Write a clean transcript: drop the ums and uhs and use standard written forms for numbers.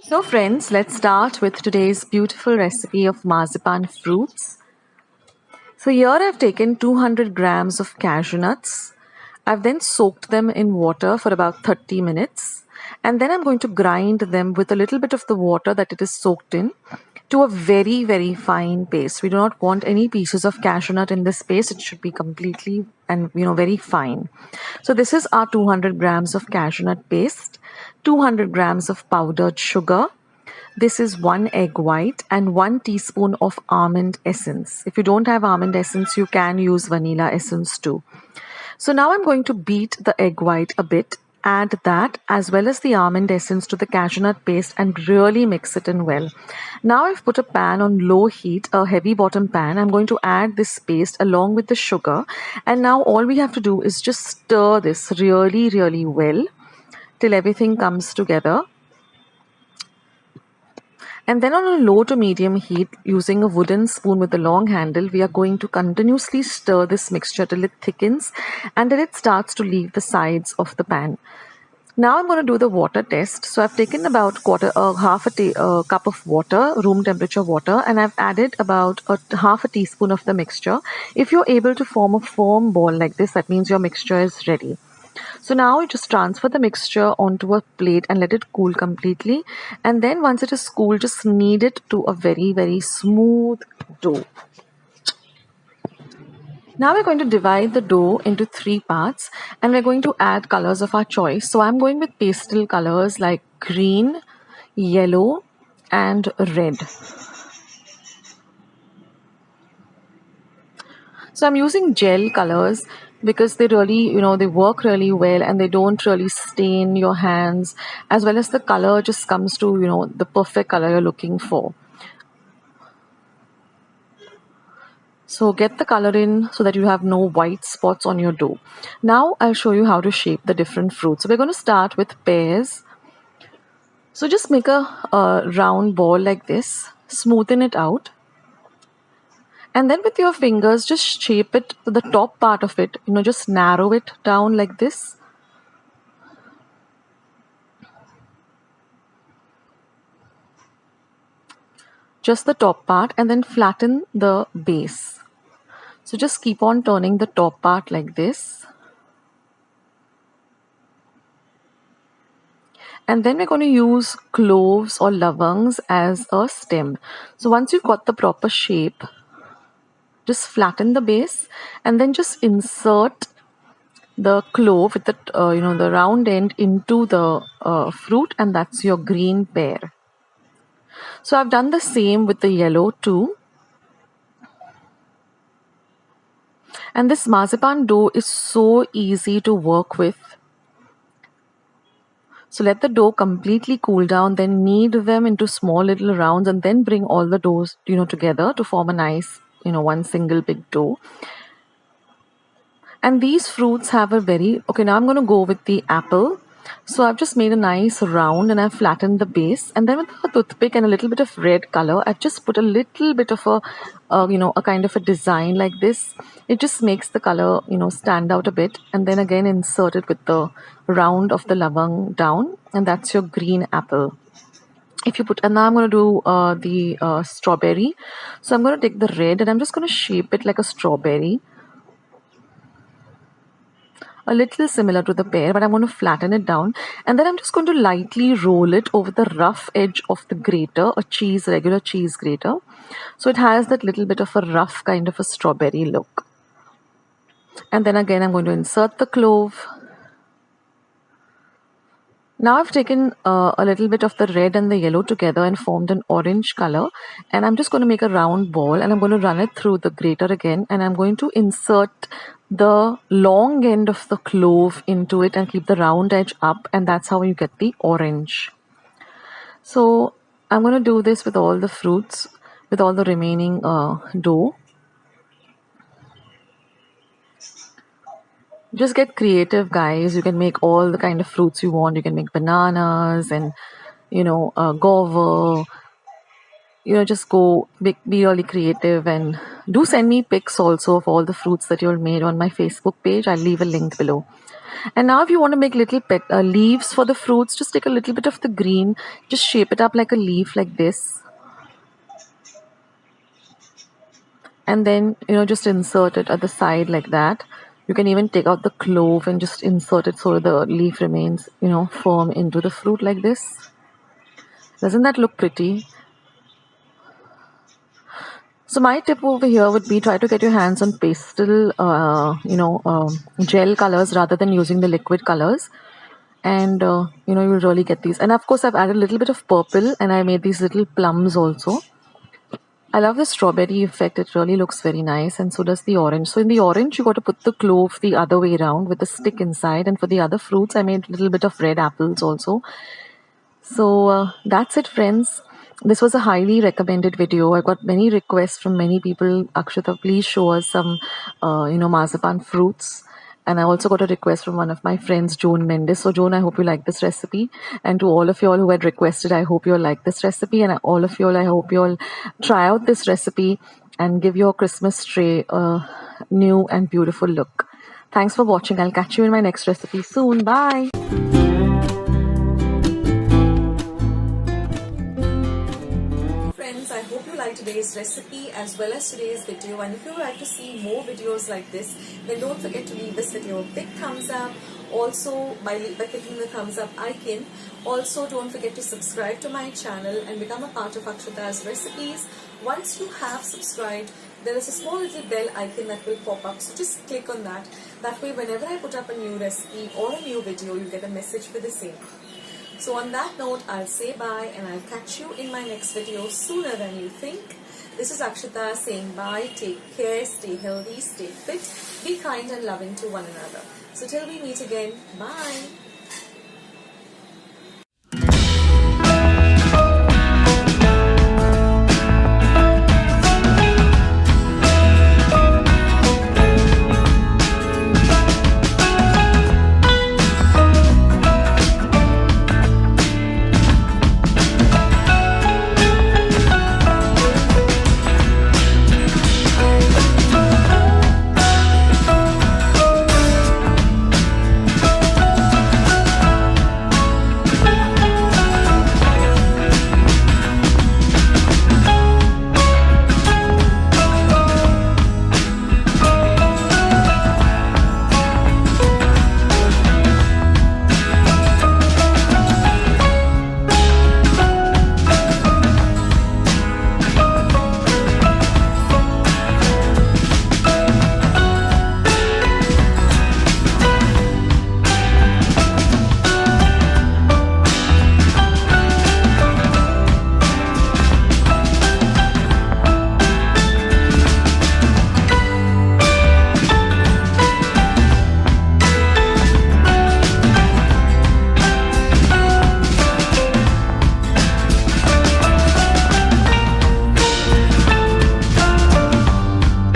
So friends, let's start with today's beautiful recipe of marzipan fruits. So here I've taken 200 grams of cashew nuts. I've then soaked them in water for about 30 minutes. And then I'm going to grind them with a little bit of the water that it is soaked in to a very, very fine paste. We do not want any pieces of cashew nut in this paste. It should be completely and very fine. So this is our 200 grams of cashew nut paste, 200 grams of powdered sugar. This is 1 egg white and 1 teaspoon of almond essence. If you don't have almond essence, you can use vanilla essence too. So now I'm going to beat the egg white a bit, add that as well as the almond essence to the cashew nut paste and really mix it in well. Now I've put a pan on low heat, a heavy bottom pan. I'm going to add this paste along with the sugar, and now all we have to do is just stir this really, really well till everything comes together. And then on a low to medium heat, using a wooden spoon with a long handle, we are going to continuously stir this mixture till it thickens and till it starts to leave the sides of the pan. Now I'm going to do the water test. So I've taken about half a cup of water, room temperature water, and I've added about half a teaspoon of the mixture. If you're able to form a firm ball like this, that means your mixture is ready. So now you just transfer the mixture onto a plate and let it cool completely. And then once it is cool, just knead it to a very, very smooth dough. Now we're going to divide the dough into 3 parts and we're going to add colors of our choice. So I'm going with pastel colors like green, yellow, and red. So I'm using gel colors because they really, they work really well and they don't really stain your hands, as well as the color just comes to, the perfect color you're looking for. So get the color in so that you have no white spots on your dough. Now I'll show you how to shape the different fruits. So we're going to start with pears. So just make a round ball like this, smoothen it out. And then with your fingers, just shape it to the top part of it, just narrow it down like this. Just the top part, and then flatten the base. So just keep on turning the top part like this. And then we're going to use cloves or lavangs as a stem. So once you've got the proper shape, just flatten the base and then just insert the clove with the the round end into the fruit, and that's your green pear. So I've done the same with the yellow too. And this marzipan dough is so easy to work with. So let the dough completely cool down, then knead them into small little rounds, and then bring all the doughs together to form a nice one single big dough. And these fruits have a now I'm going to go with the apple. So I've just made a nice round and I've flattened the base, and then with a toothpick and a little bit of red color, I've just put a little bit of a kind of a design like this. It just makes the color stand out a bit, and then again insert it with the round of the lavang down, and that's your green apple. If you put, and now I'm going to do the strawberry. So I'm going to take the red and I'm just going to shape it like a strawberry. A little similar to the pear, but I'm going to flatten it down, and then I'm just going to lightly roll it over the rough edge of the grater, regular cheese grater. So it has that little bit of a rough kind of a strawberry look. And then again, I'm going to insert the clove. Now I've taken a little bit of the red and the yellow together and formed an orange color, and I'm just going to make a round ball and I'm going to run it through the grater again, and I'm going to insert the long end of the clove into it and keep the round edge up, and that's how you get the orange. So I'm going to do this with all the fruits, with all the remaining dough. Just get creative, guys. You can make all the kind of fruits you want. You can make bananas and guava. Just go be really creative, and do send me pics also of all the fruits that you've made on my Facebook page. I'll leave a link below. And now if you want to make little leaves for the fruits, just take a little bit of the green, just shape it up like a leaf like this. And then, just insert it at the side like that. You can even take out the clove and just insert it so the leaf remains, firm into the fruit like this. Doesn't that look pretty? So my tip over here would be try to get your hands on pastel, gel colors rather than using the liquid colors. And, you'll really get these. And of course, I've added a little bit of purple and I made these little plums also. I love the strawberry effect. It really looks very nice, and so does the orange. So in the orange, you got to put the clove the other way around with the stick inside. And for the other fruits, I made a little bit of red apples also. So that's it, friends. This was a highly recommended video. I got many requests from many people. Akshata, please show us some, marzipan fruits. And I also got a request from one of my friends, Joan Mendes. So, Joan, I hope you like this recipe. And to all of you all who had requested, I hope you all like this recipe. And all of you all, I hope you all try out this recipe and give your Christmas tray a new and beautiful look. Thanks for watching. I'll catch you in my next recipe soon. Bye. I hope you liked today's recipe as well as today's video, and if you would like to see more videos like this, then don't forget to leave this video a big thumbs up. Also, by clicking the thumbs up icon. Also, don't forget to subscribe to my channel and become a part of Akshata's recipes. Once you have subscribed, there is a small little bell icon that will pop up, so just click on that. That way, whenever I put up a new recipe or a new video, you get a message for the same. So on that note, I'll say bye and I'll catch you in my next video sooner than you think. This is Akshata saying bye, take care, stay healthy, stay fit, be kind and loving to one another. So till we meet again, bye.